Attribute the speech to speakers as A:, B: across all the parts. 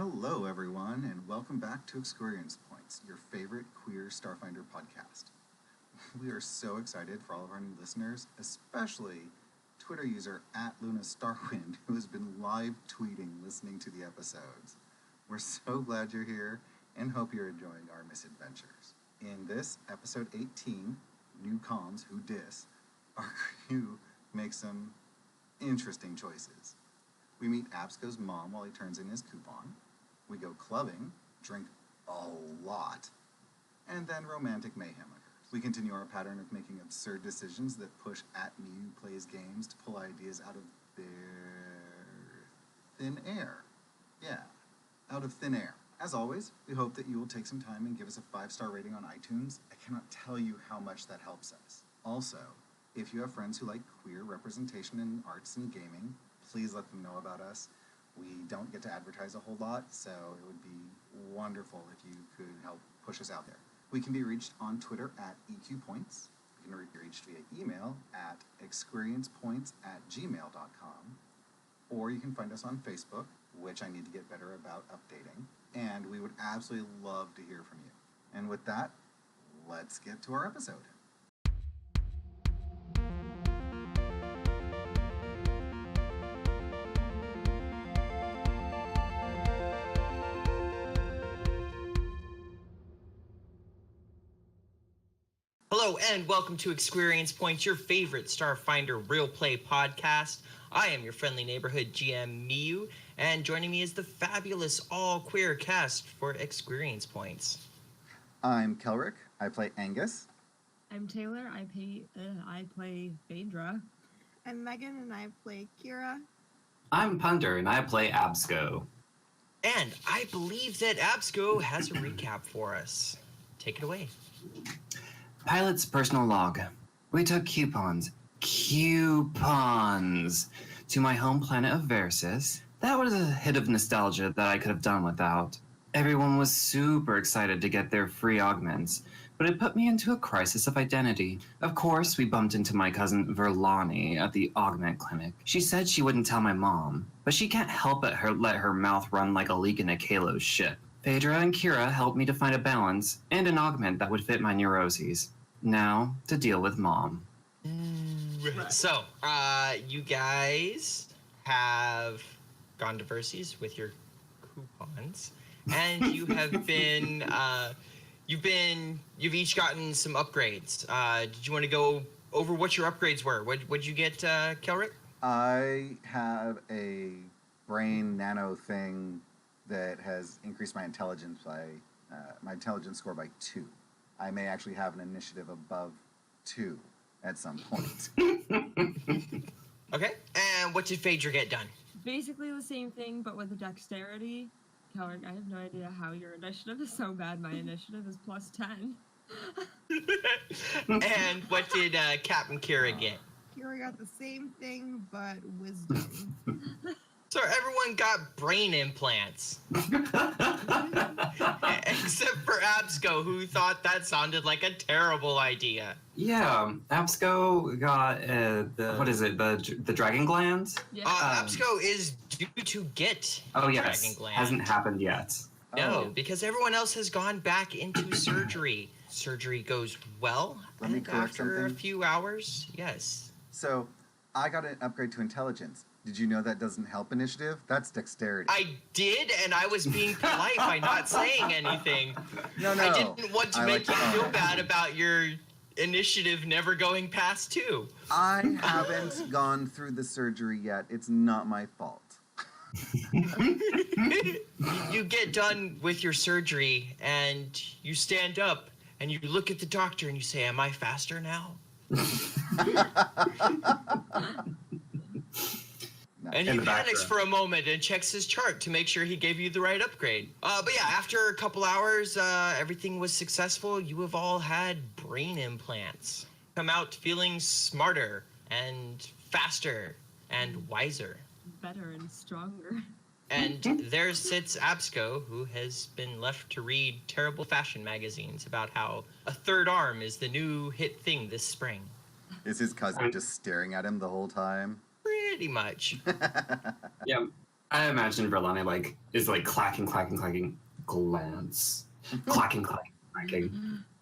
A: Hello, everyone, and welcome back to Experience Points, your favorite queer Starfinder podcast. We are so excited for all of our new listeners, especially Twitter user @LunaStarwind, who has been live tweeting listening to the episodes. We're so glad you're here and hope you're enjoying our misadventures. In this episode 18, New Comms Who Dis, our crew makes some interesting choices. We meet Absco's mom while he turns in his coupon. We go clubbing, drink a lot, and then romantic mayhem occurs. We continue our pattern of making absurd decisions that push @MeU Plays Games to pull ideas out of their thin air. Yeah, out of thin air. As always, we hope that you will take some time and give us a 5-star rating on iTunes. I cannot tell you how much that helps us. Also, if you have friends who like queer representation in arts and gaming, please let them know about us. We don't get to advertise a whole lot, so it would be wonderful if you could help push us out there. We can be reached on Twitter @EQPoints. We can be reached via email at experiencepoints@gmail.com. Or you can find us on Facebook, which I need to get better about updating. And we would absolutely love to hear from you. And with that, let's get to our episode.
B: Hello and welcome to Experience Points, your favorite Starfinder real play podcast. I am your friendly neighborhood GM Miu, and joining me is the fabulous all-queer cast for Experience Points.
A: I'm Kelric. I play Angus.
C: I'm Taylor. I play Phaedra.
D: I'm Megan, and I play Kira.
E: I'm Punter, and I play Absco.
B: And I believe that Absco has a recap for us. Take it away.
E: Pilot's personal log. We took coupons to my home planet of Versus. That was a hit of nostalgia that I could have done without. Everyone was super excited to get their free augments, but it put me into a crisis of identity. Of course, we bumped into my cousin Verlani at the augment clinic. She said she wouldn't tell my mom, but she can't help but let her mouth run like a leak in a Kalos ship. Phaedra and Kira helped me to find a balance and an augment that would fit my neuroses. Now, to deal with Mom.
B: Right. So, you guys have gone to Versus with your coupons, and you have been, you've each gotten some upgrades. Did you want to go over what your upgrades were? What'd you get, Kelric?
A: I have a brain nano thing that has increased my intelligence score by 2. I may actually have an initiative above 2 at some point.
B: Okay, and what did Phaedra get done?
C: Basically the same thing, but with a dexterity. Kelric, I have no idea how your initiative is so bad. My initiative is +10.
B: And what did Captain Kira get?
D: Kira got the same thing, but wisdom.
B: So everyone got brain implants. Except for Absco, who thought that sounded like a terrible idea.
E: Yeah, Absco got the dragon glands?
C: Yeah.
B: Absco is due to get
E: Oh yes,
B: dragon gland.
E: hasn't happened yet.
B: No, because everyone else has gone back into surgery. Surgery goes well,
A: Let me
B: and
A: correct
B: after a
A: something.
B: few hours, yes.
A: So, I got an upgrade to intelligence. Did you know that doesn't help initiative? That's dexterity.
B: I did, and I was being polite by not saying anything.
A: No.
B: I didn't want to
A: I
B: make
A: like
B: you
A: to
B: feel
A: own it.
B: bad about your initiative never going past 2.
A: I haven't gone through the surgery yet. It's not my fault.
B: You get done with your surgery, and you stand up, and you look at the doctor, and you say, "Am I faster now?" And he
E: In the
B: panics
E: background.
B: for a moment and checks his chart to make sure he gave you the right upgrade. But yeah, after a couple hours, everything was successful. You have all had brain implants. Come out feeling smarter and faster and wiser.
C: Better and stronger.
B: And there sits Absco, who has been left to read terrible fashion magazines about how a third arm is the new hit thing this spring.
A: Is his cousin just staring at him the whole time?
B: Pretty much.
E: Yeah, I imagine Verlani is clacking, glance, clacking.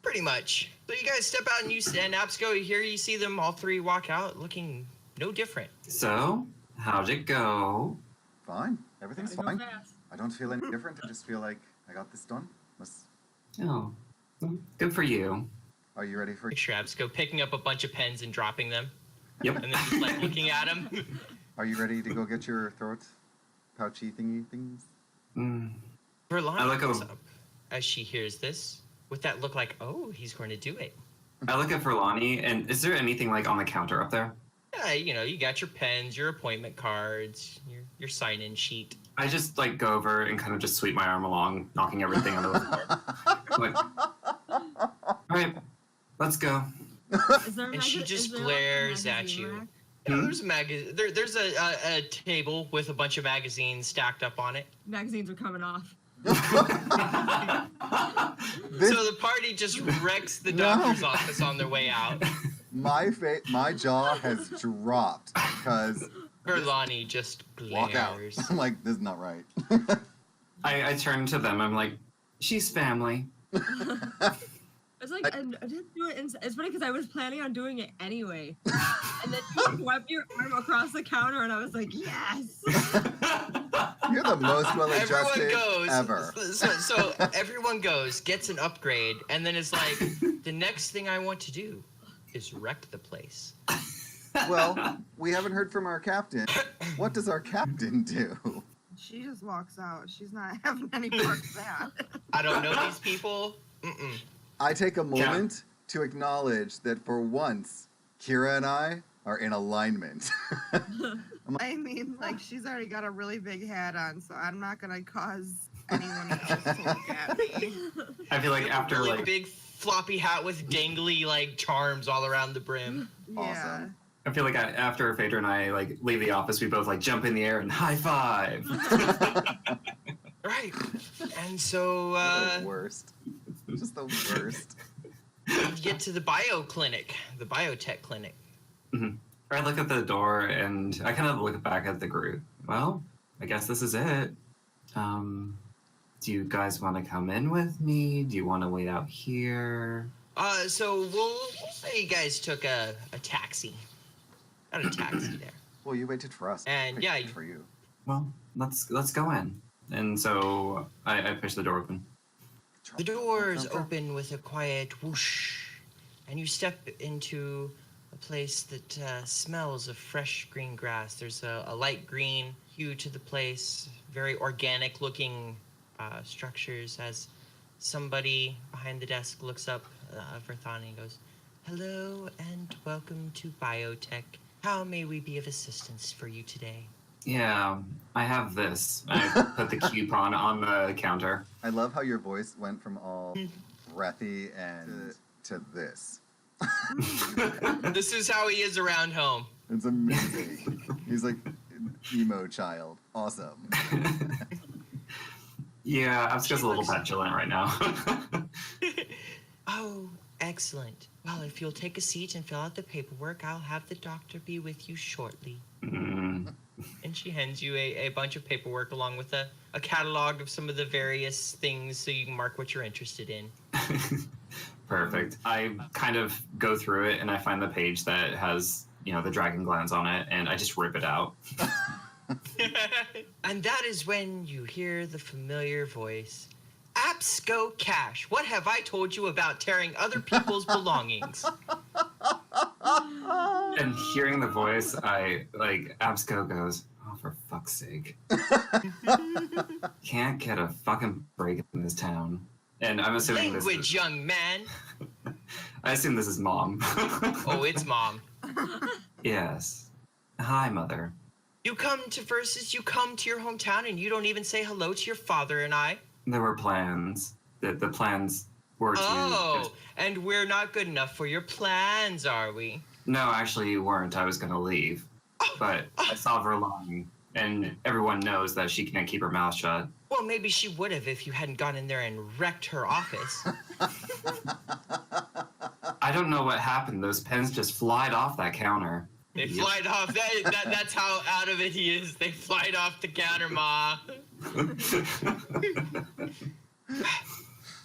B: Pretty much. So you guys step out and you stand Absco. Here you see them all three walk out looking no different.
E: So, how'd it go?
A: Fine. Everything's
C: Gotta go
A: fine.
C: fast.
A: I don't feel any different. I just feel like I got this done.
E: Oh, good for you.
A: Are you ready for?
B: Picture Absco picking up a bunch of pens and dropping them,
E: Yep.
B: and then just like looking at them.
A: Are you ready to go get your throat pouchy thingy things?
E: Mm.
B: Verlani
E: I like
B: looks
E: a-
B: up as she hears this with that look like, oh, he's going to do it.
E: I look at Verlani, and is there anything on the counter up there?
B: Yeah, you got your pens, your appointment cards, your sign-in sheet.
E: I just go over and kind of just sweep my arm along, knocking everything onto the floor. All right, let's go.
C: Is there a
B: And she just
C: is there,
B: glares
C: a
B: at
C: magazine
B: you.
C: rack?
B: Yeah, there's a table with a bunch of magazines stacked up on it.
C: Magazines are coming off.
A: This,
B: So the party just wrecks the
A: No.
B: doctor's office on their way out.
A: my jaw has dropped because
B: Verlani just
A: walk out.
B: glares.
A: I'm like, this is not right.
E: I turn to them. I'm like, she's family.
C: It's like I didn't do it. It's funny because I was planning on doing it anyway, and then you swept your arm across the counter, and I was like, yes.
A: You're the most
B: Everyone
A: well-adjusted
B: goes.
A: ever.
B: So everyone goes, gets an upgrade, and then it's like, the next thing I want to do is wreck the place.
A: Well, we haven't heard from our captain. What does our captain do?
D: She just walks out. She's not having any part of that.
B: I don't know these people. Mm-mm.
A: I take a moment to acknowledge that for once, Kira and I are in alignment.
D: I mean, like, she's already got a really big hat on, so I'm not gonna cause anyone else to look at me.
E: I feel like after
B: really big floppy hat with dangly charms all around the brim.
D: Yeah.
A: Awesome.
E: I feel like after Phaedra and I leave the office, we both jump in the air and high five.
B: Right. And so
A: The worst. Just the worst.
B: you get to the bio clinic, the biotech clinic.
E: I look at the door and I kind of look back at the group. Well, I guess this is it. Do you guys want to come in with me? Do you want to wait out here?
B: So we'll say you guys took a taxi. Got a taxi there.
A: Well, you waited for us.
B: And
A: I
B: yeah,
A: waited
B: you-
A: for you.
E: Well, let's go in. And so I push the door open.
B: The doors open with a quiet whoosh, and you step into a place that smells of fresh green grass. There's a light green hue to the place, very organic looking structures as somebody behind the desk looks up Verthani and goes, "Hello and welcome to Biotech. How may we be of assistance for you today?"
E: Yeah, I have this. I put the coupon on the counter.
A: I love how your voice went from all breathy and to this.
B: This is how he is around home.
A: It's amazing. He's like an emo child. Awesome.
E: Yeah, I'm just a little petulant right now.
B: Oh, excellent. Well, if you'll take a seat and fill out the paperwork, I'll have the doctor be with you shortly.
E: Mm.
B: And she hands you a bunch of paperwork along with a catalog of some of the various things so you can mark what you're interested in.
E: Perfect. I kind of go through it and I find the page that has, the dragon glands on it, and I just rip it out.
B: And that is when you hear the familiar voice. Absco Cash, what have I told you about tearing other people's belongings?
E: And hearing the voice, Absco goes, "Oh, for fuck's sake. Can't get a fucking break in this town." And I'm assuming
B: Language, young man.
E: I assume this is Mom.
B: Oh, it's Mom.
E: Yes. Hi, Mother.
B: You come to Versus, you come to your hometown, and you don't even say hello to your father and I.
E: There were plans. The plans were to...
B: Oh, and we're not good enough for your plans, are we?
E: No, actually you weren't. I was going to leave. But I saw Verlani, and everyone knows that she can't keep her mouth shut.
B: Well, maybe she would have if you hadn't gone in there and wrecked her office.
E: I don't know what happened. Those pens just flied off that counter.
B: They flight off. That's how out of it he is. They flight off the counter, Ma.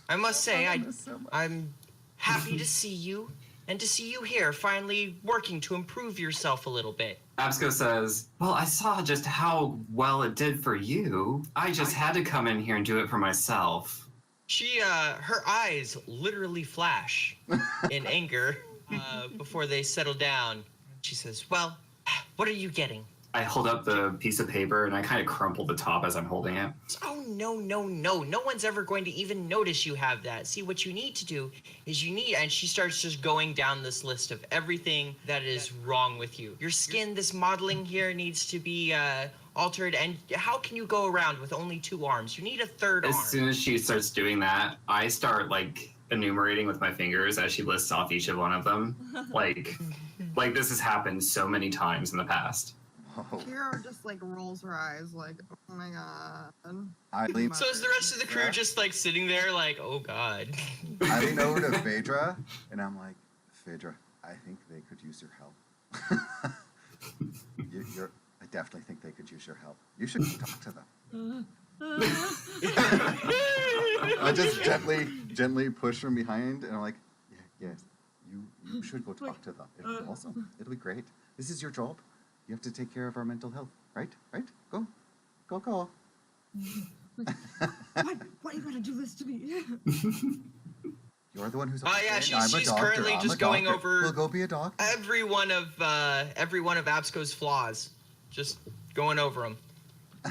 B: I must say, I'm happy to see you, and to see you here, finally working to improve yourself a little bit.
E: Absco says, well, I saw just how well it did for you. I just had to come in here and do it for myself.
B: She, her eyes literally flash in anger before they settle down. She says, well, what are you getting?
E: I hold up the piece of paper and I kind of crumple the top as I'm holding it.
B: Oh, no. No one's ever going to even notice you have that. See, what you need to do is and she starts just going down this list of everything that is wrong with you. Your skin, this modeling here needs to be altered. And how can you go around with only 2 arms? You need a third arm.
E: As soon as she starts doing that, I start enumerating with my fingers as she lists off each of one of them. Like this has happened so many times in the past.
A: Whoa.
D: Kira just rolls her eyes like, oh my god.
A: I lean,
B: So is the rest of the crew just sitting there like, oh god.
A: I lean over to Phaedra and I'm like, Phaedra, I think they could use your help. I definitely think they could use your help. You should go talk to them. I just gently push from behind and I'm like, yes, you should go talk to them. It'll be awesome. It'll be great. This is your job. You have to take care of our mental health, right? Go.
C: Why are you gonna do this to me?
A: You're the one who's.
B: Yeah,
A: I'm a
B: she's
A: doctor.
B: currently
A: I'm
B: just
A: a
B: going
A: doctor.
B: over
A: We'll go be a doctor.
B: every one of Absco's flaws. Just going over them.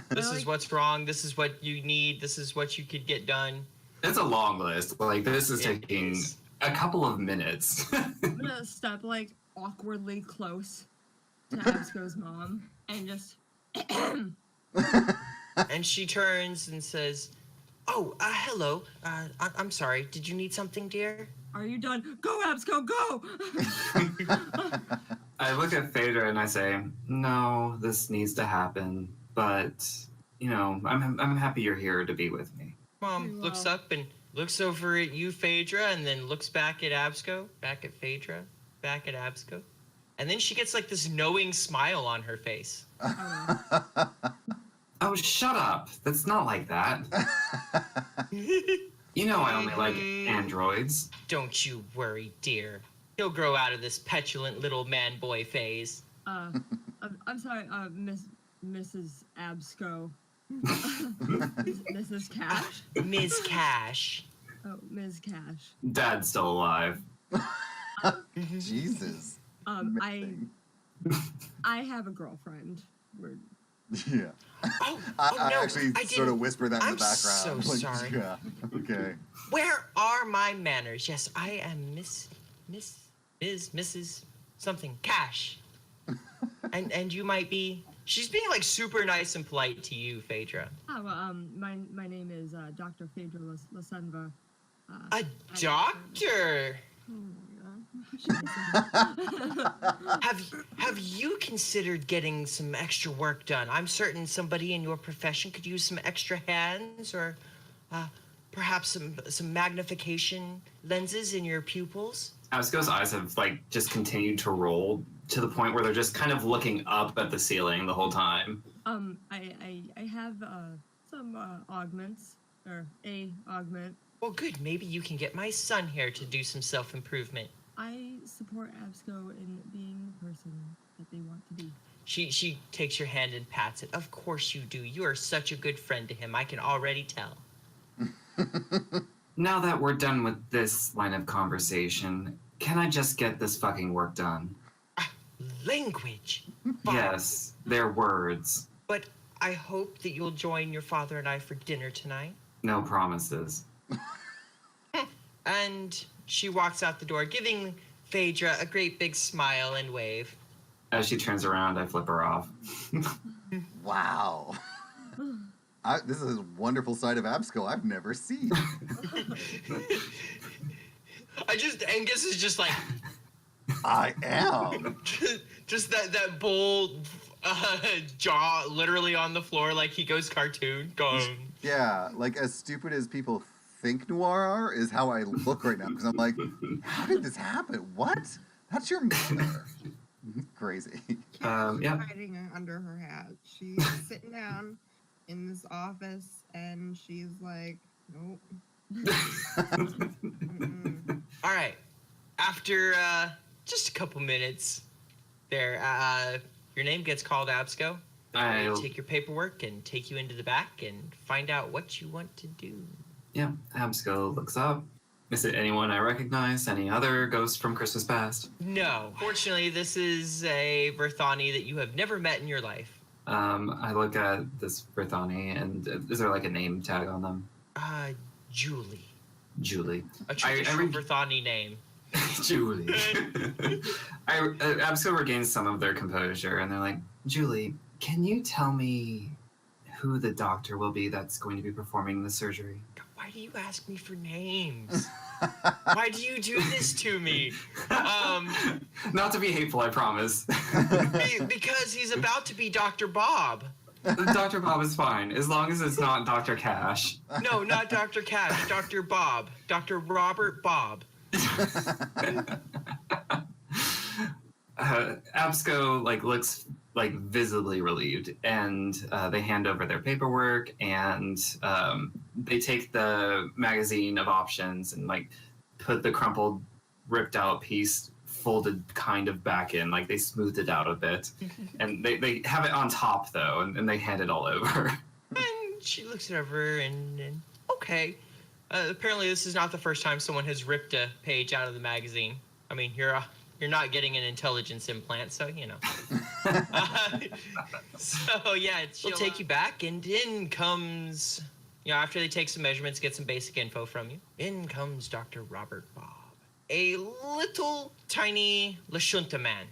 B: This is what's wrong. This is what you need. This is what you could get done.
E: It's a long list. This is taking a couple of minutes.
C: I'm gonna step awkwardly close to Absco's mom and just
B: And she turns and says, "Oh, hello. I'm sorry. Did you need something, dear?"
C: Are you done? Go, Absco, go!
E: I look at Phaedra and I say, no, this needs to happen. But, I'm happy you're here to be with me.
B: Mom looks up and looks over at you, Phaedra, and then looks back at Absco, back at Phaedra, back at Absco. And then she gets this knowing smile on her face.
E: Oh, shut up. That's not like that. You know I only like androids.
B: Don't you worry, dear. He'll grow out of this petulant little man-boy phase.
C: I'm sorry, Mrs. Absco. Mrs. Cash?
B: Ms. Cash.
C: Oh, Ms. Cash.
E: Dad's still alive.
A: Jesus.
C: I have a girlfriend.
A: Yeah.
B: Oh,
A: I
B: no,
A: actually
B: I
A: sort of
B: didn't-
A: whisper that in
B: I'm
A: the background.
B: so sorry.
A: Yeah. Okay.
B: Where are my manners? Yes, I am Mrs. something Cash. and you might be. She's being super nice and polite to you, Phaedra.
C: Oh, well, my name is Dr. Phaedra Lasenva.
B: A doctor. Have you considered getting some extra work done? I'm certain somebody in your profession could use some extra hands, or perhaps some magnification lenses in your pupils.
E: Absco's eyes have just continued to roll to the point where they're just kind of looking up at the ceiling the whole time.
C: I have some augments, or a augment.
B: Well, good. Maybe you can get my son here to do some self-improvement.
C: I support Absco in being the person that they want to be.
B: She takes your hand and pats it. Of course you do. You are such a good friend to him. I can already tell.
E: Now that we're done with this line of conversation, can I just get this fucking work done?
B: Language. Fine.
E: Yes, they're words.
B: But I hope that you'll join your father and I for dinner tonight.
E: No promises.
B: And she walks out the door, giving Phaedra a great big smile and wave.
E: As she turns around, I flip her off.
A: Wow. This is a wonderful side of Absco I've never seen.
B: Angus is just like,
A: I am.
B: just that bull jaw literally on the floor like he goes cartoon.
A: Yeah, as stupid as people think Noir are is how I look right now, because I'm like, how did this happen? What? That's your mother. Crazy.
E: Yeah.
D: Hiding under her hat. She's sitting down in this office, and she's like, "Nope." Mm-mm.
B: All right. After just a couple minutes, there, your name gets called, Absco.
E: I'll,
B: Take your paperwork and take you into the back and find out what you want to do.
E: yeah, Absco looks up. Is it anyone I recognize? Any other ghosts from Christmas past?
B: No, fortunately, this is a Verthani that you have never met in your life.
E: I look at this Berthani, and is there like a name tag on them?
B: Julie.
E: Julie.
B: A traditional
E: read-
B: Verthani name.
E: Julie. Absco regains some of their composure, and they're like, Julie, can you tell me who the doctor will be that's going to be performing the surgery?
B: Why do you ask me for names? Why do you do this to me?
E: Not to be hateful, I promise.
B: Because he's about to be Dr. Bob.
E: Dr. Bob is fine, as long as it's not Dr. Cash.
B: No, not Dr. Cash, Dr. Bob. Dr. Robert Bob.
E: Absco looks visibly relieved, and they hand over their paperwork, and they take the magazine of options and put the crumpled, ripped out piece folded kind of back in, they smoothed it out a bit, and they have it on top though, and they hand it all over.
B: And she looks it over and okay. Apparently this is not the first time someone has ripped a page out of the magazine. I mean, you're not getting an intelligence implant, so you know. So yeah, she'll take you back, and in comes, after they take some measurements, get some basic info from you. In comes Dr. Robert Bob, a little tiny Lashunta man.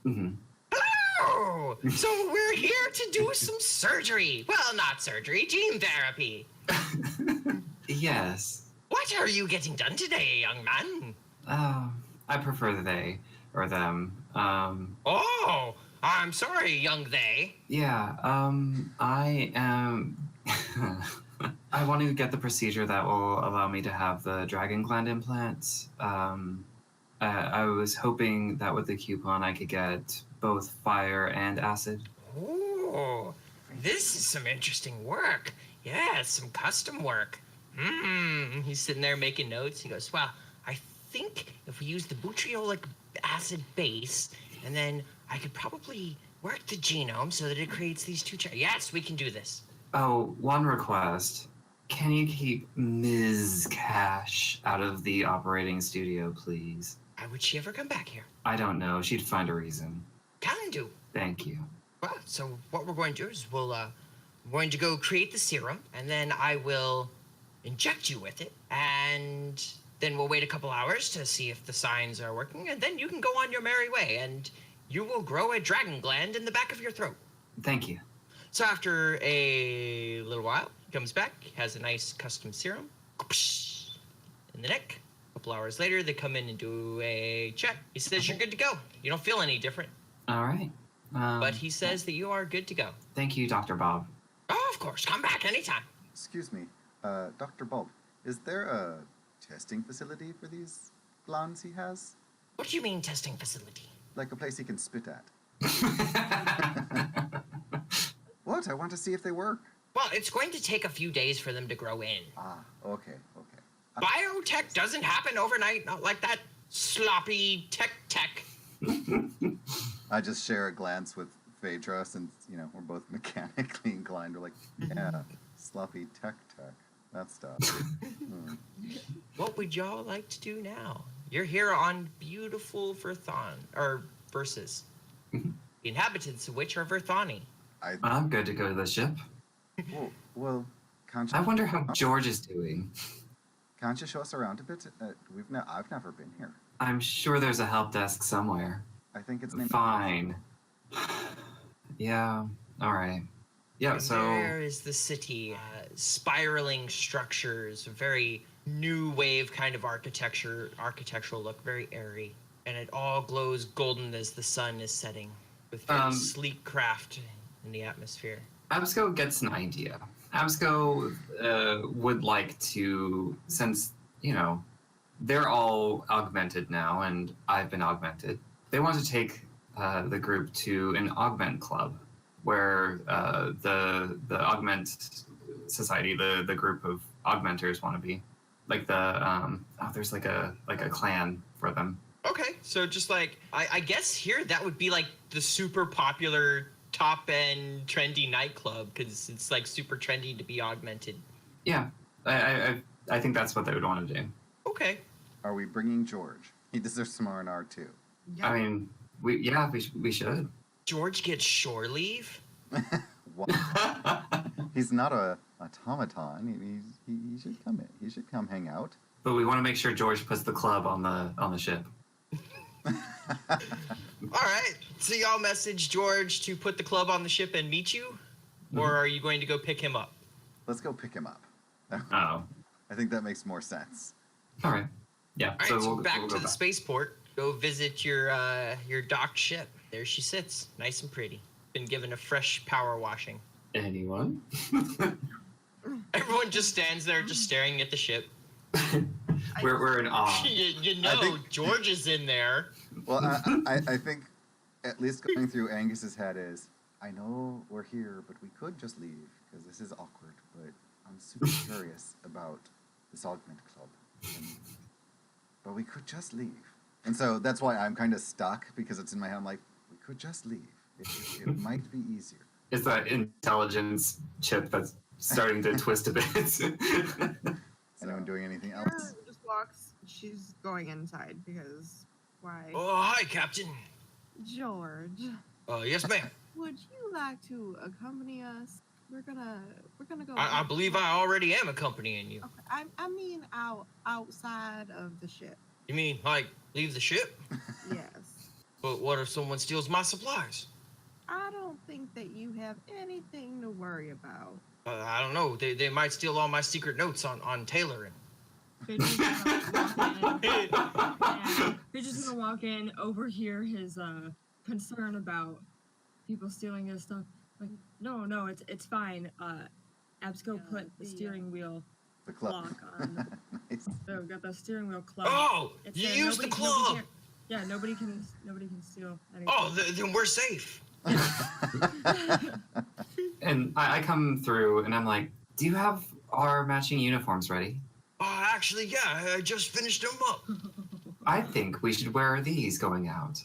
E: Mm-hmm.
B: Hello! So we're here to do some surgery. Well, not surgery, gene therapy.
E: Yes.
B: What are you getting done today, young man?
E: I prefer they or them.
B: Oh, I'm sorry, young they.
E: Yeah, I am. I want to get the procedure that will allow me to have the dragon gland implants. I was hoping that with the coupon I could get both fire and acid.
B: Oh, this is some interesting work. Yeah, some custom work. He's sitting there making notes. He goes, well, I think if we use the butyric acid base, and then I could probably work the genome so that it creates these two yes, we can do this.
E: Oh, one request. Can you keep Ms. Cash out of the operating studio, please?
B: Why would she ever come back here?
E: I don't know. She'd find a reason.
B: Can do.
E: Thank you.
B: Well, so what we're going to do is we're going to go create the serum, and then I will inject you with it, and then we'll wait a couple hours to see if the signs are working, and then you can go on your merry way, and you will grow a dragon gland in the back of your throat.
E: Thank you.
B: So after a little while, he comes back, has a nice custom serum in the neck. A couple hours later, they come in and do a check. He says you're good to go. You don't feel any different.
E: All right.
B: But he says that you are good to go.
E: Thank you, Dr. Bob.
B: Oh, of course. Come back anytime.
A: Excuse me, Dr. Bob, is there a testing facility for these glands he has?
B: What do you mean testing facility?
A: Like a place he can spit at? What? I want to see if they work.
B: Well, it's going to take a few days for them to grow in.
A: Ah, okay.
B: Biotech doesn't happen overnight, not like that sloppy tech.
A: I just share a glance with Phaedra since, we're both mechanically inclined. We're like, yeah, sloppy tech. That stuff.
B: What would y'all like to do now? You're here on beautiful Versus. The inhabitants of which are Verthani.
E: I'm good to go to the ship.
A: Well, can't you...
E: I wonder how George is doing.
A: Can't you show us around a bit? I've never been here.
E: I'm sure there's a help desk somewhere.
A: I think it's named...
E: Fine. Yeah, all right. Yeah,
B: And
E: so...
B: there is the city, spiraling structures, a very new wave kind of architectural look, very airy. And it all glows golden as the sun is setting, with very sleek craft in the atmosphere.
E: Absco gets an idea. Absco would like to, since, they're all augmented now, and I've been augmented, they want to take the group to an augment club, where the augment society, the group of augmenters want to be, like there's like a clan for them.
B: Okay, so just like I guess here that would be like the super popular top end trendy nightclub because it's like super trendy to be augmented.
E: Yeah, I think that's what they would want to do.
B: Okay.
A: Are we bringing George? He deserves some R&R too.
D: Yeah.
E: I mean, we should.
B: George gets shore leave?
A: What? He's not a automaton. He should come in. He should come hang out.
E: But we want to make sure George puts the club on the ship.
B: All right. So y'all message George to put the club on the ship and meet you? Or are you going to go pick him up?
A: Let's go pick him up.
E: Oh,
A: I think that makes more sense.
E: all right. Yeah.
B: All right, so back to the spaceport. Go visit your docked ship. There she sits, nice and pretty. Been given a fresh power washing.
E: Anyone?
B: Everyone just stands there, just staring at the ship.
E: We're in awe.
B: You know,
A: think-
B: George is in there.
A: Well, I think at least going through Angus's head is, I know we're here, but we could just leave because this is awkward. But I'm super curious about this augment club, but we could just leave. And so that's why I'm kind of stuck because it's in my head. I'm like, we could just leave. It might be easier.
E: It's that intelligence chip that's starting to twist a bit.
A: Anyone doing anything
D: Sarah
A: else?
D: just walks. She's going inside because why?
B: Oh, hi, Captain.
F: George,
B: Yes, ma'am.
F: would you like to accompany us? We're gonna go.
B: I believe I already am accompanying you.
F: Okay, I mean outside of the ship.
B: You mean, like, leave the ship?
F: Yes.
B: But what if someone steals my supplies?
F: I don't think that you have anything to worry about.
B: I don't know. They might steal all my secret notes on tailoring.
C: Phaedra's gonna walk in, and Phaedra's gonna walk in, overhear his concern about people stealing his stuff. Like, no, it's fine. Absco
F: Yeah,
C: put the steering wheel
A: The club.
C: lock on.
A: Nice.
C: So we got the steering wheel club.
B: Oh,
C: It's
B: you
C: there.
B: used the
C: Nobody
B: club.
C: can- yeah, nobody can steal anything.
B: Oh, then we're safe.
E: And I come through and I'm like, do you have our matching uniforms ready?
B: Actually, yeah, I just finished them up.
E: I think we should wear these going out.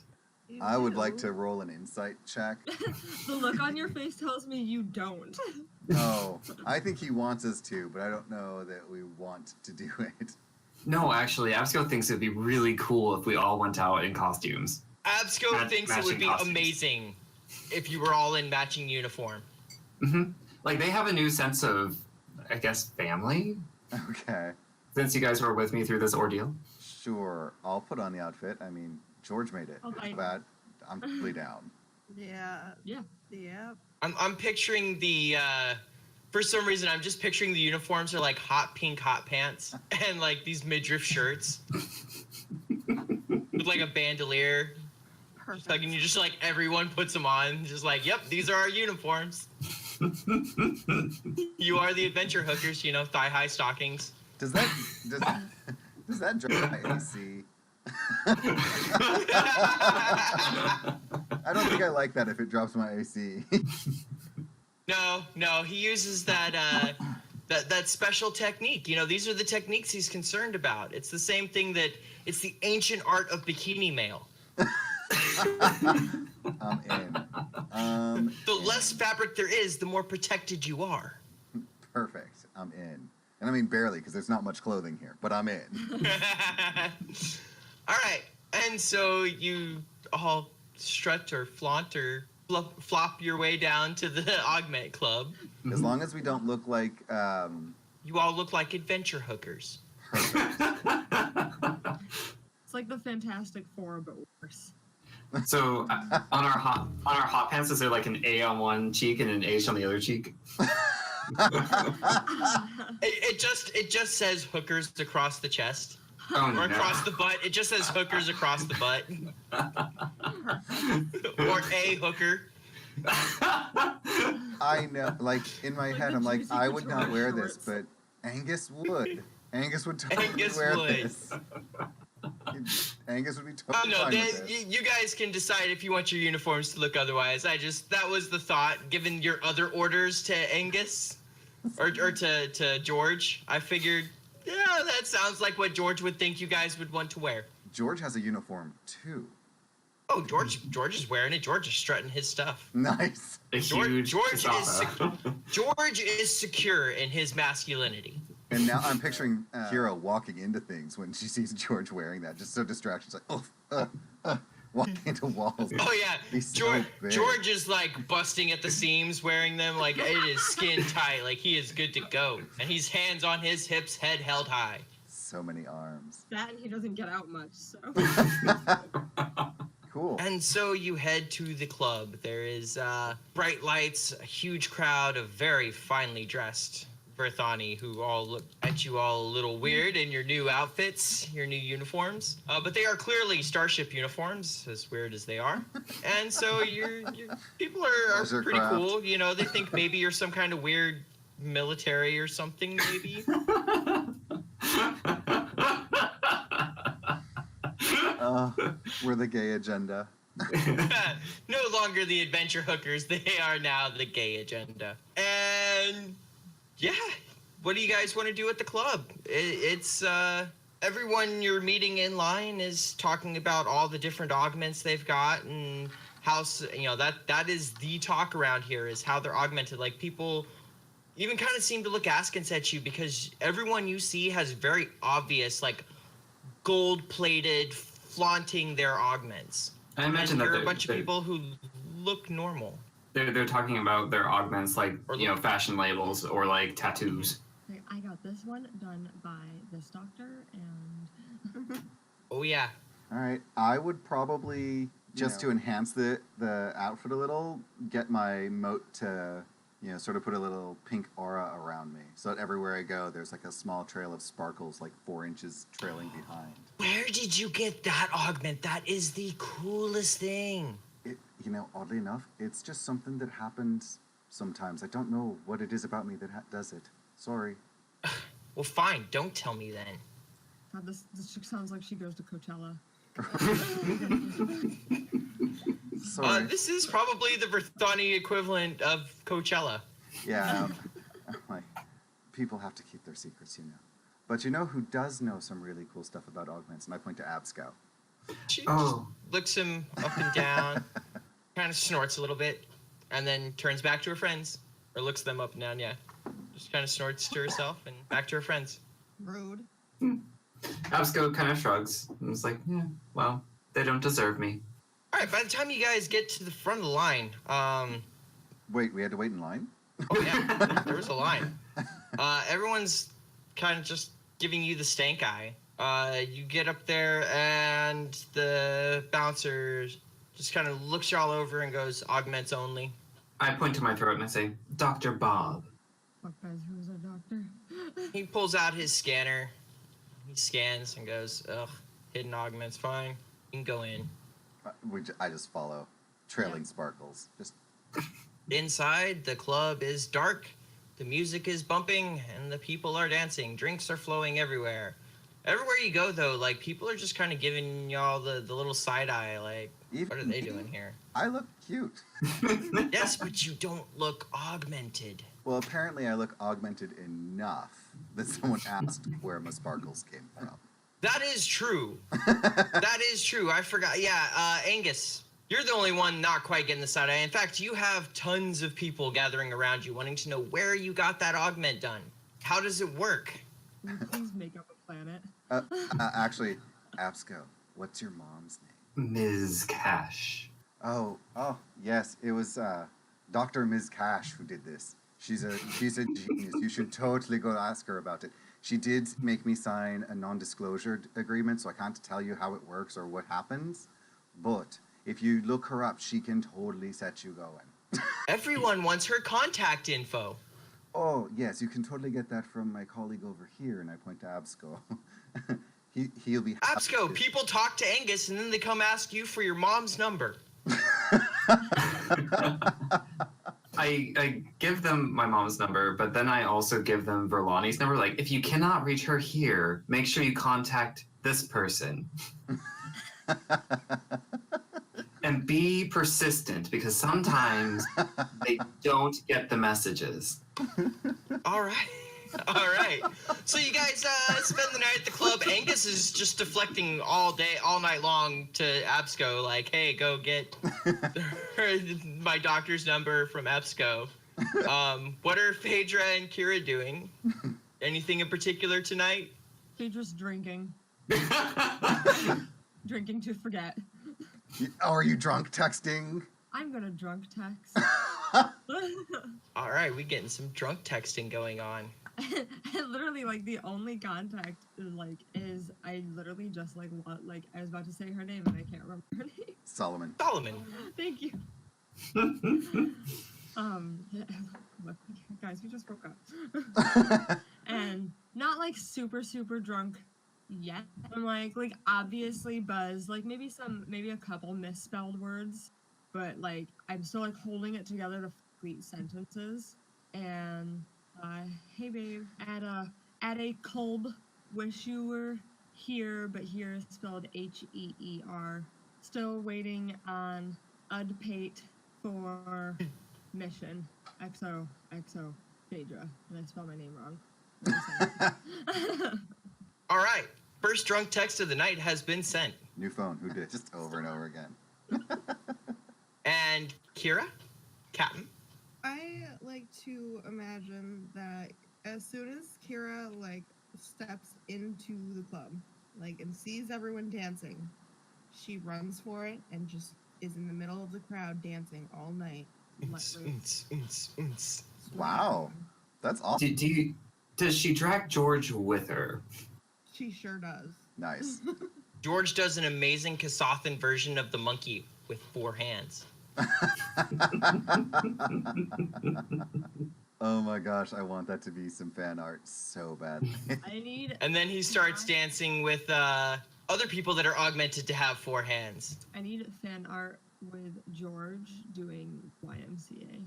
F: You
A: I would like
F: do?
A: to roll an insight check.
C: The look on your face tells me you don't.
A: Oh, I think he wants us to, but I don't know that we want to do it.
E: No, actually, Absco thinks it'd be really cool if we all went out in costumes.
B: Absco thinks it would
E: matching
B: be
E: costumes.
B: amazing if you were all in matching uniform.
E: Like, they have a new sense of, I guess, family,
A: Okay,
E: since you guys were with me through this ordeal.
A: sure. I'll put on the outfit. I mean, George made it.
C: Okay.
A: But I'm totally down.
D: Yeah.
C: Yeah.
D: Yeah.
B: I'm picturing the for some reason I'm just picturing the uniforms are like hot pink hot pants and like these midriff shirts with like a bandolier.
F: Perfect.
B: Like, and you just like everyone puts them on, just like, yep, these are our uniforms. You are the adventure hookers, you know, thigh high stockings.
A: Does that drive my AC? I don't think I like that if it drops my AC.
B: No, he uses that that special technique. You know, these are the techniques he's concerned about. It's the same thing it's the ancient art of bikini mail.
A: I'm in.
B: The less fabric there is, the more protected you are.
A: Perfect. I'm in. And I mean barely, because there's not much clothing here, but I'm in.
B: All right, and so you all strut or flaunt or flop your way down to the Augment Club.
A: As long as we don't look like
B: You all look like adventure hookers.
A: perfect.
C: It's like the Fantastic Four, but worse.
E: So on our hot pants, is there like an A on one cheek and an H on the other cheek?
B: It just says hookers across the chest
E: Oh
B: or
E: no!
B: across the butt. It just says hookers across the butt. Or a hooker.
A: I know, like in my
C: Like
A: head,
C: the
A: I'm like,
C: juicy
A: I would not
C: couture
A: wear this,
C: shorts.
A: but Angus would. Angus would totally
B: Angus
A: wear
B: would.
A: this. Angus would be
B: Oh
A: totally
B: no,
A: fine with it.
B: you guys can decide if you want your uniforms to look otherwise. That was the thought, given your other orders to Angus, or to George. I figured, yeah, that sounds like what George would think you guys would want to wear.
A: George has a uniform too.
B: Oh, George is wearing it. George is strutting his stuff.
A: Nice.
E: A huge
B: George is
E: cassava.
B: George is secure in his masculinity.
A: And now I'm picturing Kira walking into things when she sees George wearing that, just so distracted. She's like, walking into walls.
B: Oh yeah,
A: He's so
B: George,
A: big.
B: George is like busting at the seams wearing them, like it is skin tight, like he is good to go, and he's hands on his hips, head held high.
A: So many arms.
C: That and he doesn't get out much, so.
A: Cool.
B: And so you head to the club. There is bright lights, a huge crowd of very finely dressed Verthani who all look at you all a little weird in your new outfits, your new uniforms. But they are clearly Starship uniforms, as weird as they are. And so your people are
A: Pleasure
B: pretty
A: craft.
B: cool. You know, they think maybe you're some kind of weird military or something, maybe.
A: We're the gay agenda.
B: No longer the adventure hookers. They are now the gay agenda. And yeah, what do you guys want to do at the club? It's everyone you're meeting in line is talking about all the different augments they've got and how, you know, that is the talk around here is how they're augmented. Like people even kind of seem to look askance at you because everyone you see has very obvious like gold-plated flaunting their augments.
E: I imagine
B: And
E: that
B: there are a
E: they're-
B: bunch of
E: they're-
B: people who look normal.
E: They're talking about their augments like,
B: Or
E: you know, fashion labels or like tattoos.
C: Like, I got this one done by this doctor, and
B: Oh yeah.
A: All right. I would probably, just to enhance the outfit a little, get my moat to, you know, sort of put a little pink aura around me. So that everywhere I go, there's like a small trail of sparkles, like 4 inches trailing behind.
B: Where did you get that augment? That is the coolest thing.
A: It, you know, oddly enough, it's just something that happens sometimes. I don't know what it is about me that does it. Sorry.
B: Well, fine. Don't tell me then.
C: God, this chick sounds like she goes to Coachella.
A: Sorry.
B: This is probably the Verthani equivalent of Coachella.
A: Yeah. Like, people have to keep their secrets, you know. But you know who does know some really cool stuff about augments? And I point to Absco.
B: She
E: Oh.
B: just looks him up and down, kind of snorts a little bit, and then turns back to her friends. Or looks them up and down, yeah. Just kind of snorts to herself and back to her friends.
D: Rude.
E: Absco kind of shrugs and is like, yeah, well, they don't deserve me.
B: All right, by the time you guys get to the front of the line,
A: Wait, we had to wait in line?
B: oh yeah, there was a line. Everyone's kind of just giving you the stank eye. You get up there and the bouncer just kind of looks you all over and goes, augments only.
E: I point to my throat and I say, Dr. Bob.
C: Fuck guys, who's a doctor?
B: He pulls out his scanner. He scans and goes, ugh, hidden augments, fine. You can go in.
A: I just follow. Trailing sparkles. Just
B: Inside, the club is dark. The music is bumping and the people are dancing. Drinks are flowing everywhere. Everywhere you go, though, like, people are just kind of giving y'all the little side eye, like, what are they doing here?
A: I look cute.
B: Yes, but you don't look augmented.
A: Well, apparently I look augmented enough that someone asked where my sparkles came from.
B: That is true. That is true. I forgot. Yeah, Angus, you're the only one not quite getting the side eye. In fact, you have tons of people gathering around you wanting to know where you got that augment done. How does it work?
C: Will you please make up a planet?
A: Actually, Absco, what's your mom's name?
E: Ms. Cash.
A: Oh, yes, it was Dr. Ms. Cash who did this. She's a genius. You should totally go ask her about it. She did make me sign a non-disclosure agreement, so I can't tell you how it works or what happens. But if you look her up, she can totally set you going.
B: Everyone wants her contact info.
A: Oh, yes, you can totally get that from my colleague over here, and I point to Absco. He'll be happy
B: Absco,
A: to-
B: people talk to Angus and then they come ask you for your mom's number.
E: I give them my mom's number, but then I also give them Verlani's number. Like, if you cannot reach her here, make sure you contact this person. And be persistent because sometimes they don't get the messages.
B: All right. All right. So you guys spend the night at the club. Angus is just deflecting all day, all night long to Absco, like, hey, go get my doctor's number from Absco. What are Phaedra and Kira doing? Anything in particular tonight?
C: They're just drinking. Drinking to forget.
A: Are you drunk texting?
C: I'm gonna drunk text.
B: All right, we getting some drunk texting going on.
C: And literally, like, the only contact, like, is I literally just, like, I was about to say her name and I can't remember her name.
A: Solomon.
B: Solomon.
C: Thank you. Look, guys, we just broke up. And not, like, super, super drunk yet. I'm, like, obviously buzzed. Like, maybe a couple misspelled words. But, like, I'm still, like, holding it together to complete sentences. And... hey babe, at a club, wish you were here, but here is spelled Heer. Still waiting on Udpate for mission. XO, Phaedra. And I spelled my name wrong.
B: All right, first drunk text of the night has been sent.
A: New phone. Who did? Just over and over again.
B: And Kira? Captain?
D: I like to imagine that as soon as Kira like steps into the club, like and sees everyone dancing, she runs for it and just is in the middle of the crowd dancing all night.
A: Wow. That's awesome.
E: Does she drag George with her?
D: She sure does.
A: Nice.
B: George does an amazing Kasathan version of the monkey with 4 hands.
A: Oh my gosh, I want that to be some fan art so badly.
B: And then he starts dancing with other people that are augmented to have 4 hands.
C: I need fan art with George doing YMCA.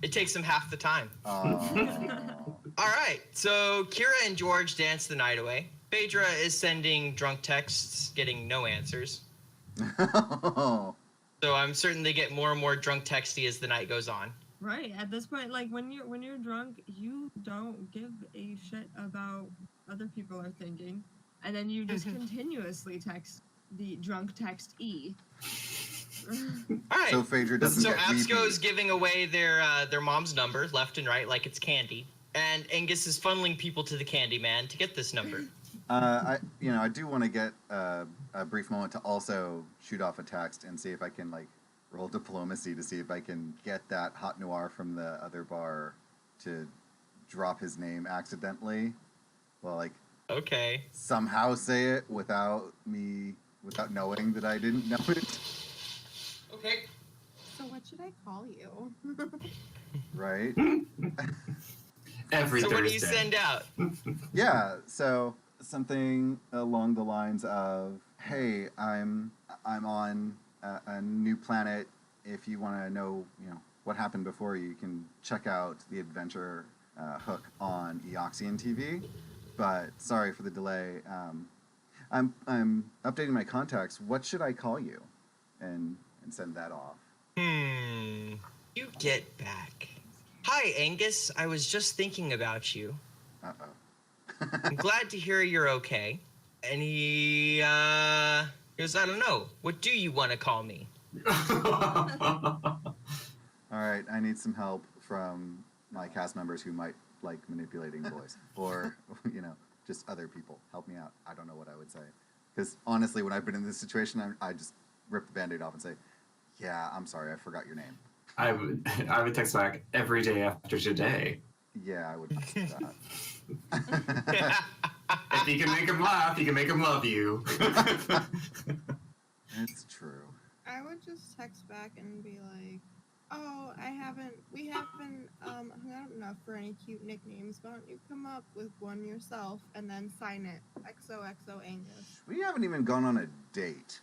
B: It takes him half the time.
A: Oh.
B: All right, so Kira and George dance the night away. Phaedra is sending drunk texts, getting no answers. So I'm certain they get more and more drunk texty as the night goes on.
C: Right. At this point, like when you're drunk, you don't give a shit about other people are thinking, and then you just continuously text the drunk text E.
B: All right.
A: So Phaedra doesn't get
B: Absco is
A: weepy.
B: giving away their mom's number left and right like it's candy, and Angus is funneling people to the candy man to get this number.
A: I do want to get a brief moment to also shoot off a text and see if I can like roll diplomacy to see if I can get that hot noir from the other bar to drop his name accidentally. Well, like
B: Okay.
A: somehow say it without knowing that I didn't know it.
B: Okay.
F: So what should I call you?
A: Right?
E: Every
B: So
E: Thursday.
B: what do you send out?
A: Yeah, so something along the lines of, "Hey, I'm on a new planet. If you want to know, what happened before, you can check out the adventure hook on Eoxian TV. But sorry for the delay. I'm updating my contacts. What should I call you?" And send that off.
B: You get back. Hi, Angus. I was just thinking about you.
A: Uh-oh.
B: I'm glad to hear you're okay. And he goes, I don't know. What do you want to call me?
A: All right, I need some help from my cast members who might like manipulating voice, or just other people. Help me out. I don't know what I would say, because honestly, when I've been in this situation, I just rip the Band-Aid off and say, "Yeah, I'm sorry, I forgot your name."
E: I would text back every day after today.
A: Yeah, I would not say that.
E: If you can make him laugh, you can make him love you.
A: It's true.
D: I would just text back and be like, "Oh, we haven't hung out enough for any cute nicknames. Why don't you come up with one yourself and then sign it XOXO Angus."
A: We haven't even gone on a date.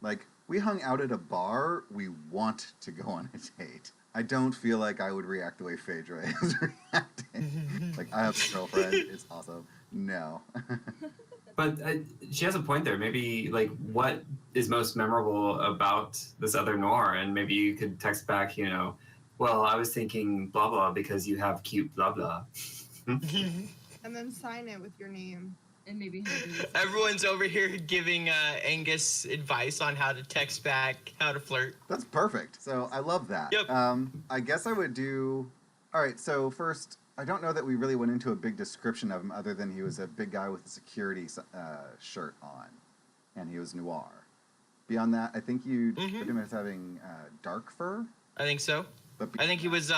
A: Like, we hung out at a bar. We want to go on a date. I don't feel like I would react the way Phaedra is reacting. Like, I have a girlfriend. It's awesome. No.
E: But she has a point there. Maybe, like, what is most memorable about this other Noir? And maybe you could text back, well, I was thinking blah blah because you have cute blah blah.
D: And then sign it with your name.
C: And maybe he'll do this.
B: Everyone's over here giving Angus advice on how to text back, how to flirt.
A: That's perfect. So I love that.
B: Yep.
A: I guess I would do. All right. So first, I don't know that we really went into a big description of him, other than he was a big guy with a security shirt on, and he was noir. Beyond that, I think you put him as having dark fur.
B: I think so.
A: But
B: I think he was.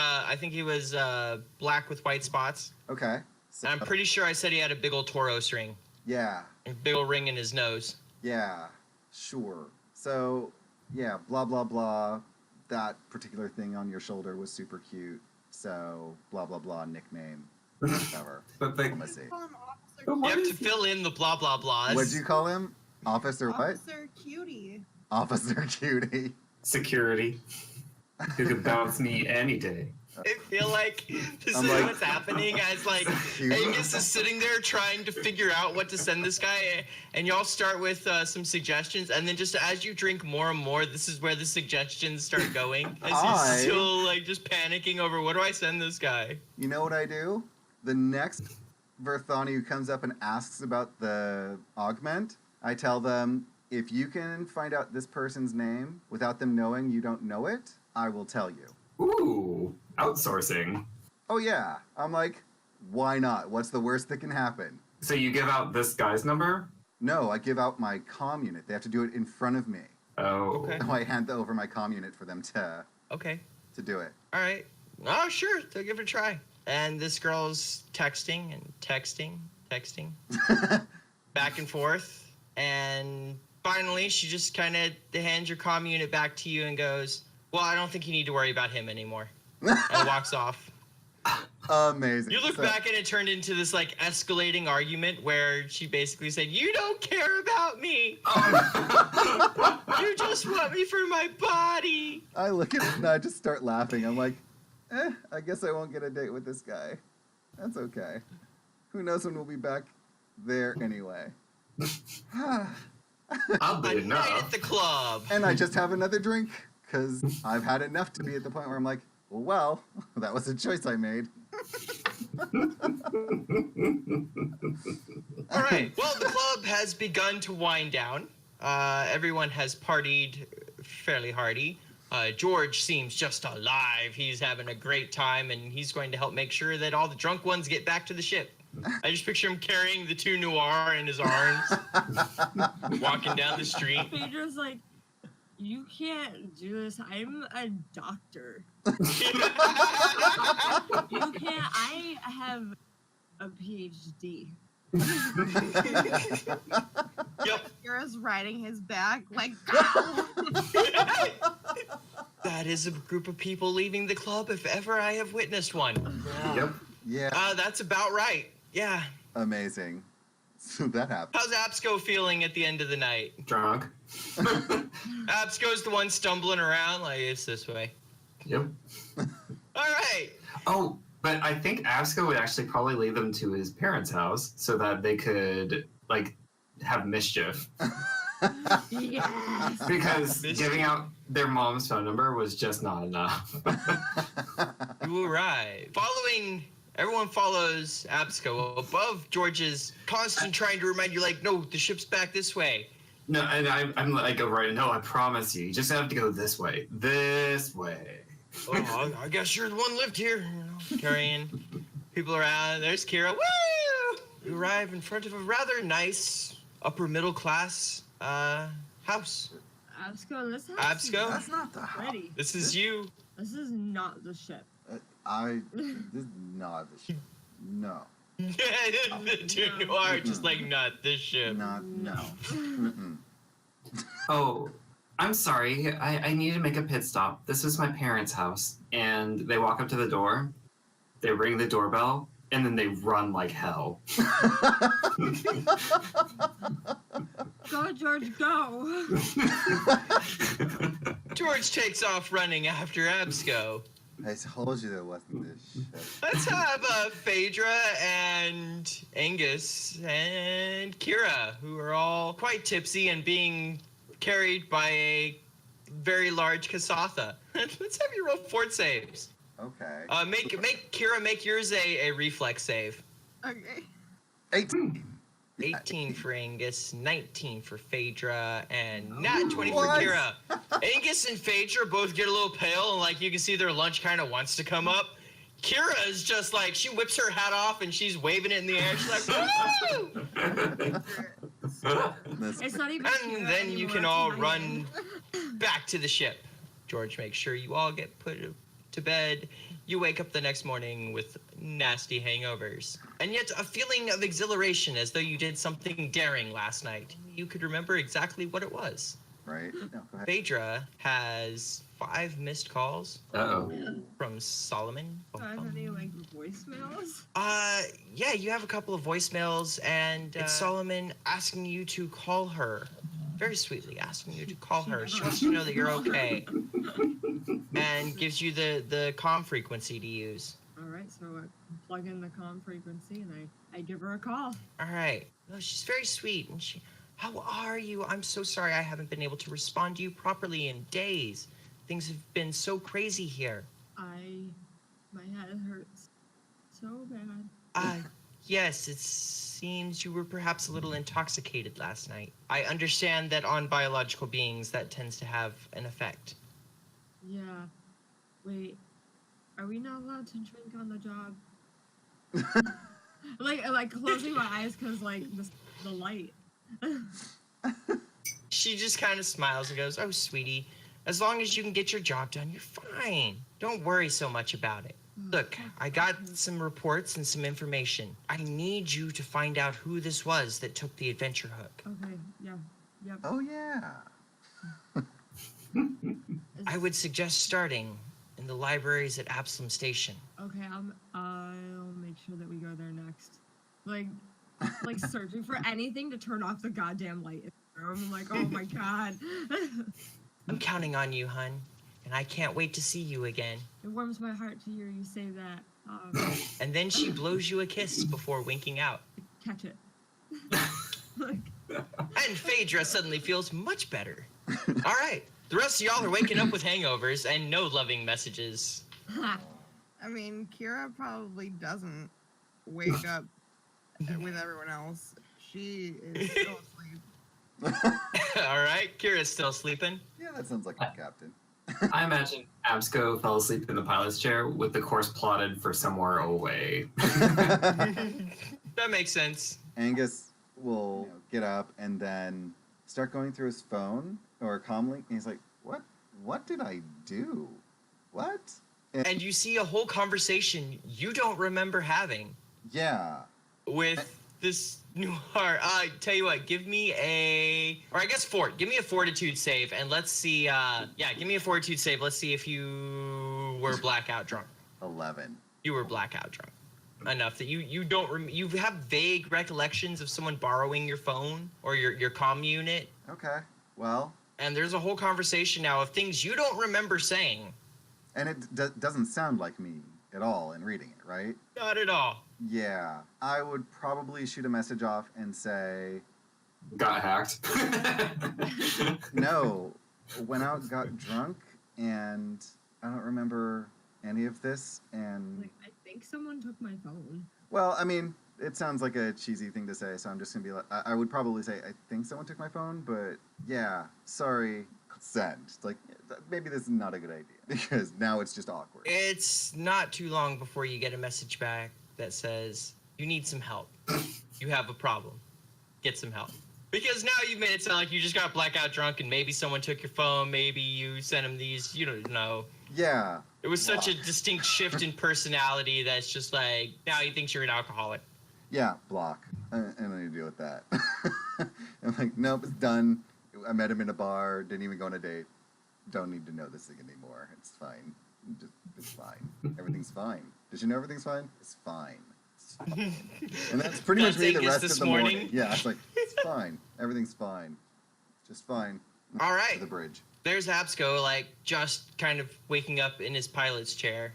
B: Black with white spots.
A: Okay. So,
B: And I'm pretty sure I said he had a big old Tauros ring,
A: yeah.
B: a big old ring in his nose.
A: Yeah. Sure. So yeah. Blah blah blah. That particular thing on your shoulder was super cute. So blah blah blah nickname. Whatever.
E: But like,
A: Let me see.
D: Call him Officer.
E: But
B: You
E: what
B: have to
E: is he-
B: fill in the blah blah blahs.
A: What'd you call him? Officer what?
D: Officer Cutie.
A: Officer Cutie.
E: security. You could bounce me any day.
B: I feel like this
A: I'm
B: is
A: like-
B: what's happening as like
A: Cute.
B: Angus is sitting there trying to figure out what to send this guy, and y'all start with some suggestions, and then just as you drink more and more, this is where the suggestions start going. As he's still like just panicking over what do I send this guy?
A: You know what I do? The next Verthani who comes up and asks about the augment, I tell them, if you can find out this person's name without them knowing you don't know it, I will tell you.
E: Ooh, outsourcing.
A: Oh yeah. I'm like, why not? What's the worst that can happen?
E: So you give out this guy's number?
A: No, I give out my comm unit. They have to do it in front of me.
E: Oh.
B: Okay.
A: So I hand over my comm unit for them to
B: Okay,
A: do it.
B: all right. Oh sure, they'll give it a try. And this girl's texting and texting, back and forth, and finally she just kind of hands your comm unit back to you and goes, well, I don't think you need to worry about him anymore, and walks off.
A: Amazing.
B: You look
A: So-
B: back and it turned into this like escalating argument where she basically said, you don't care about me, you just want me for my body.
A: I look at it and I just start laughing. I'm like, I guess I won't get a date with this guy. That's okay. Who knows when we'll be back there anyway.
E: Oddly
B: A night
E: enough.
B: at the club.
A: And I just have another drink because I've had enough to be at the point where I'm like, well, that was a choice I made.
B: All right. Well, the club has begun to wind down. Everyone has partied fairly hearty. George seems just alive. He's having a great time, and he's going to help make sure that all the drunk ones get back to the ship. I just picture him carrying the two Noir in his arms, walking down the street.
C: Phaedra's like, you can't do this. I'm a doctor. You can't. I have a PhD.
B: Yep.
D: Kira's riding his back like,
B: That is a group of people leaving the club if ever I have witnessed one.
E: Yep.
A: Yeah,
B: That's about right. Yeah.
A: amazing. So that happened.
B: How's Absco feeling at the end of the night?
E: Drunk.
B: Absco's the one stumbling around like it's this way.
E: Yep.
B: All right.
E: Oh, but I think Absco would actually probably lead them to his parents' house so that they could, like, have mischief.
C: Yes.
E: Because
B: Mischief.
E: giving out their mom's phone number was just not enough.
B: You arrive. Everyone follows Absco above George's constant trying to remind you, like, no, the ship's back this way.
E: No, and I'm like, right, no, I promise you. You just have to go this way. This way.
B: Oh, I guess you're the one lived here. Carrying people around. There's Kira. Woo! You arrive in front of a rather nice upper middle class house.
C: Absco, this house is
B: Absco?
A: That's not the house.
C: ready.
B: This is you.
C: This is not the ship.
A: This is not the ship. No.
B: The two are just like, not this ship.
A: No. Mm-mm.
E: Oh, I'm sorry. I need to make a pit stop. This is my parents' house. And they walk up to the door, they ring the doorbell, and then they run like hell.
C: Go, George, go.
B: George takes off running after Absco.
A: I told you there wasn't this ship.
B: Let's have Phaedra and find Angus and Kira, who are all quite tipsy and being carried by a very large Kasatha. Let's have you roll fort saves.
A: Okay.
B: Make Kira make yours a reflex save.
D: Okay.
A: 18.
B: 18 for Angus, 19 for Phaedra, and nat 20 for
A: What?
B: Kira. Angus and Phaedra both get a little pale, and like you can see their lunch kind of wants to come up. Kira is just like, she whips her hat off and she's waving it in the air. She's like, woo!
C: It's not even.
B: And
C: Kira
B: then you
C: anymore,
B: can
C: it's
B: all
C: Ryan.
B: run back to the ship. George makes sure you all get put to bed. You wake up the next morning with nasty hangovers. And yet a feeling of exhilaration as though you did something daring last night. You could remember exactly what it was.
A: Right? No, go ahead.
B: Phaedra has 5 missed calls
E: Uh-oh.
B: from Solomon.
C: Do I have any like voicemails?
B: Yeah, you have a couple of voicemails, and it's Solomon asking you to call her. Very sweetly asking you to call her. She wants to know that you're okay. And gives you the comm frequency to use.
C: All right, so I plug in the comm frequency and I give her a call.
B: All right. No, she's very sweet, and how are you? I'm so sorry I haven't been able to respond to you properly in days. Things have been so crazy here.
C: My head hurts so bad.
B: Yes, it seems you were perhaps a little intoxicated last night. I understand that on biological beings that tends to have an effect.
C: Yeah. Wait, are we not allowed to drink on the job? like closing my eyes because like the light.
B: She just kind of smiles and goes, "Oh, sweetie, as long as you can get your job done, you're fine. Don't worry so much about it. Look, I got some reports and some information. I need you to find out who this was that took the adventure hook.
C: Okay. Yeah. Yep.
A: Oh, yeah.
B: I would suggest starting in the libraries at Absalom Station."
C: Okay. I'll make sure that we go there next. Like searching for anything to turn off the goddamn light in the room. I'm like, oh my god.
B: I'm counting on you, hun, and I can't wait to see you again.
C: It warms my heart to hear you say that.
B: And then she blows you a kiss before winking out.
C: Catch it. Like,
B: And Phaedra suddenly feels much better. All right, the rest of y'all are waking up with hangovers and no loving messages.
D: I mean, Kira probably doesn't wake up with everyone else. She is still asleep.
B: All right, Kira's still sleeping.
A: Yeah, that sounds like a captain.
E: I imagine Absco fell asleep in the pilot's chair with the course plotted for somewhere away.
B: That makes sense.
A: Angus will get up and then start going through his phone or calmly, and he's like, What did I do? What?
B: And you see a whole conversation you don't remember having
A: Yeah.
B: with this Noir. Tell you what, give me a fortitude save, and let's see. Give me a fortitude save. Let's see if you were blackout drunk.
A: 11.
B: You were blackout drunk enough that you don't you have vague recollections of someone borrowing your phone or your comm unit,
A: Okay. Well,
B: and there's a whole conversation now of things you don't remember saying.
A: and it doesn't sound like me at all in reading it, right?
B: Not at all.
A: Yeah. I would probably shoot a message off and say,
E: Got hacked.
A: no, went out, got drunk, and I don't remember any of this. And,
C: like, I think someone took my phone.
A: well, I mean, it sounds like a cheesy thing to say, so I'm just going to be like, I would probably say, I think someone took my phone, but yeah, sorry, send. Like, maybe this is not a good idea, because now it's just awkward.
B: It's not too long before you get a message back that says, "You need some help. You have a problem. Get some help." Because now you've made it sound like you just got blackout drunk and maybe someone took your phone, maybe you sent him these, you don't know.
A: Yeah.
B: It was such a distinct shift in personality that's just like, now he thinks you're an alcoholic.
A: Yeah, block. I don't need to deal with that. I'm like, nope, it's done. I met him in a bar, didn't even go on a date. Don't need to know this thing anymore. It's fine. It's fine. Everything's fine. Did you know everything's fine? It's fine. It's fine. And that's pretty much
B: That's
A: me the
B: Angus
A: rest
B: this
A: of the morning. Yeah, it's like, it's fine. Everything's fine. Just fine.
B: All right.
A: To the bridge.
B: There's Absco, like, just kind of waking up in his pilot's chair.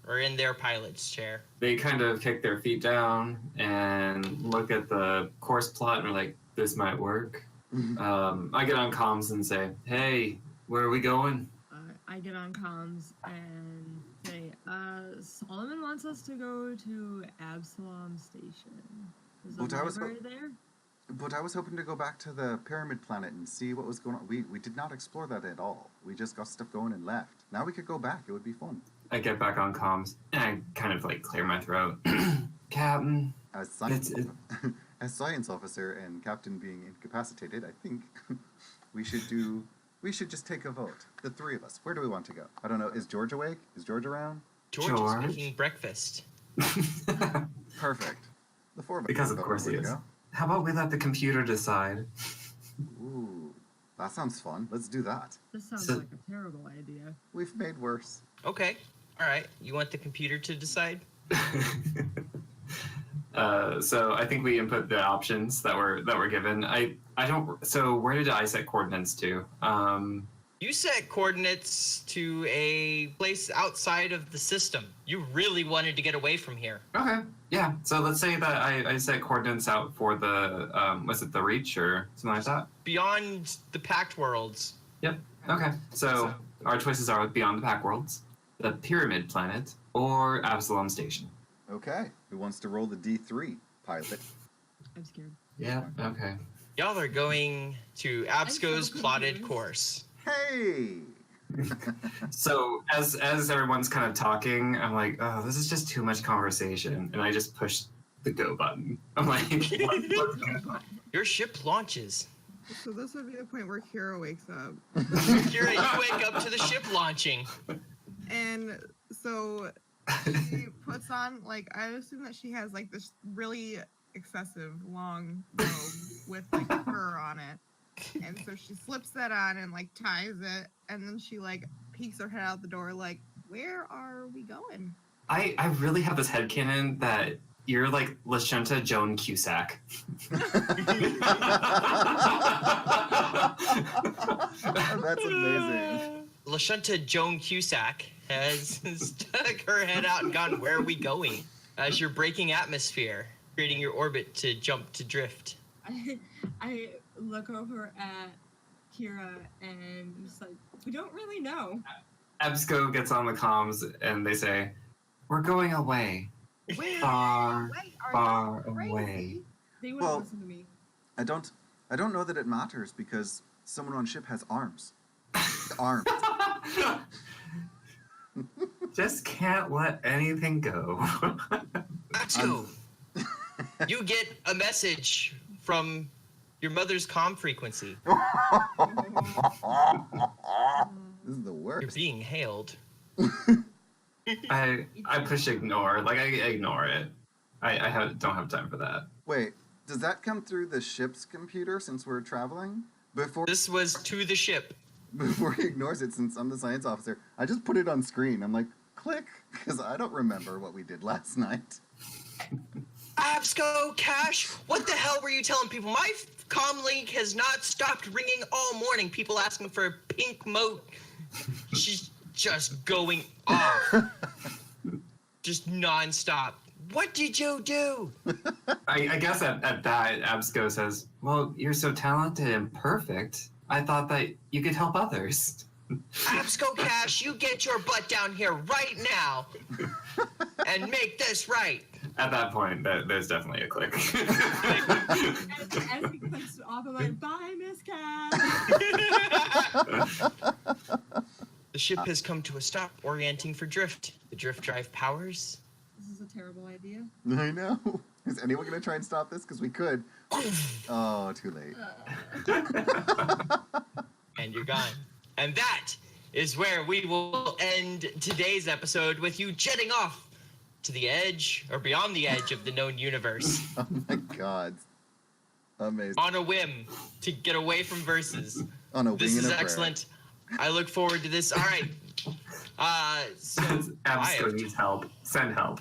B: or in their pilot's chair.
E: They kind of kick their feet down and look at the course plot and are like, this might work. I get on comms and say, hey, where are we going?
C: I get on comms and say, Solomon wants us to go to Absalom Station. Is the
A: But I was
C: library there?
A: But I was hoping to go back to the pyramid planet and see what was going on. We did not explore that at all. We just got stuff going and left. Now we could go back. It would be fun.
E: I get back on comms and I kind of like clear my throat. Captain,
A: As science,
E: It's-
A: as science officer and captain being incapacitated, I think we should just take a vote. The three of us. Where do we want to go? I don't know. Is George awake? Is George around?
B: George
E: George?
B: is making breakfast.
A: Perfect. The four of us.
E: Because
A: know
E: of course he
A: where to
E: is.
A: go.
E: How about we let the computer decide?
A: Ooh, that sounds fun. Let's do that.
C: This sounds
E: So-
C: like a terrible idea.
A: We've made worse.
B: Okay. All right. You want the computer to decide?
E: So I think we input the options that were given. I don't. So where did I set coordinates to?
B: You set coordinates to a place outside of the system. You really wanted to get away from here.
E: Okay. Yeah. So let's say that I set coordinates out for the was it the Reach or something like that?
B: Beyond the Pact Worlds.
E: Yep. Okay. So our choices are Beyond the Pack Worlds, the Pyramid Planet, or Absalom Station.
A: Okay. Who wants to roll the D3 pilot?
C: I'm scared.
E: Yeah. Okay.
B: Y'all are going to Absco's
C: so
B: plotted
C: confused.
B: course.
A: Hey!
E: So as everyone's kind of talking, I'm like, oh, this is just too much conversation, and I just push the go button. I'm like, let's go.
B: Your ship launches.
D: So this would be the point where Kira wakes up.
B: Kira, you wake up to the ship launching.
D: And so she puts on, like, I assume that she has, like, this really excessive long robe with, like, fur on it. And so she slips that on and, like, ties it. And then she, like, peeks her head out the door, like, where are we going?
E: I really have this headcanon that you're like Lashunta Joan Cusack.
A: That's amazing.
B: Lashunta Joan Cusack has stuck her head out and gone, where are we going? As you're breaking atmosphere, creating your orbit to jump to drift.
C: I look over at Kira and I'm just like, we don't really know.
E: Absco gets on the comms and they say, we're going away.
D: Where?
E: Far,
D: Wait, are
E: far
D: you crazy?
E: away.
C: They wouldn't
A: Well-
C: listen to me.
A: I don't know that it matters because someone on ship has arms. Arms.
E: Just can't let anything go.
B: Atsu, you get a message from your mother's comm frequency.
A: This is the
B: You're
A: worst.
B: being hailed.
E: I push ignore. Like I ignore it. I don't have time for that.
A: Wait, does that come through the ship's computer since we're traveling? Before
B: This was to the ship.
A: he ignores it, since I'm the science officer, I just put it on screen. I'm like, click, because I don't remember what we did last night.
B: Absco, Cash, what the hell were you telling people? My comm link has not stopped ringing all morning. People asking for a pink moat. She's just going off. Just nonstop. What did you do?
E: I guess at that, Absco says, well, you're so talented and perfect. I thought that you could help others.
B: Absco Cash, you get your butt down here right now and make this right.
E: At that point, there's definitely a click.
C: As he clicks off, I'm like, bye, Miss Cat.
B: The ship has come to a stop, orienting for drift. The drift drive powers.
C: This is a terrible idea.
A: I know. Is anyone going to try and stop this? Because we could. Oh, too late.
B: And you're gone. And that is where we will end today's episode, with you jetting off to the edge or beyond the edge of the known universe
A: Oh my god. Amazing.
B: on a whim to get away from verses.
A: On a wing
B: This
A: and
B: is
A: a prayer.
B: excellent. I look forward to this. All right. So
E: Absco needs help. Send help.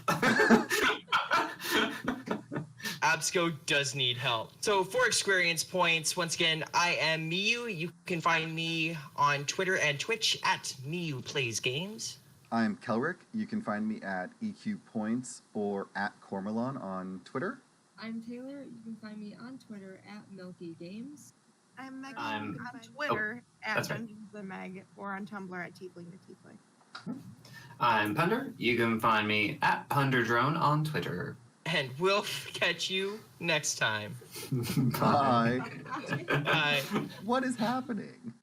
B: Absco does need help. So for experience points, once again, I am Miyu. You can find me on Twitter and Twitch at Miyu Plays Games.
A: I'm Kelrick. You can find me at EQ Points or at Cormelon on Twitter.
C: I'm Taylor. You can find me on Twitter at Milky Games.
D: I'm Megan
E: I'm-
D: on Twitter at
E: that's right.
D: Dungeons and Meg or on Tumblr at Tiefling to Tiefling.
E: I'm Punder. You can find me at Punderdrone on Twitter.
B: And we'll catch you next time.
A: Bye.
B: Bye.
A: What is happening?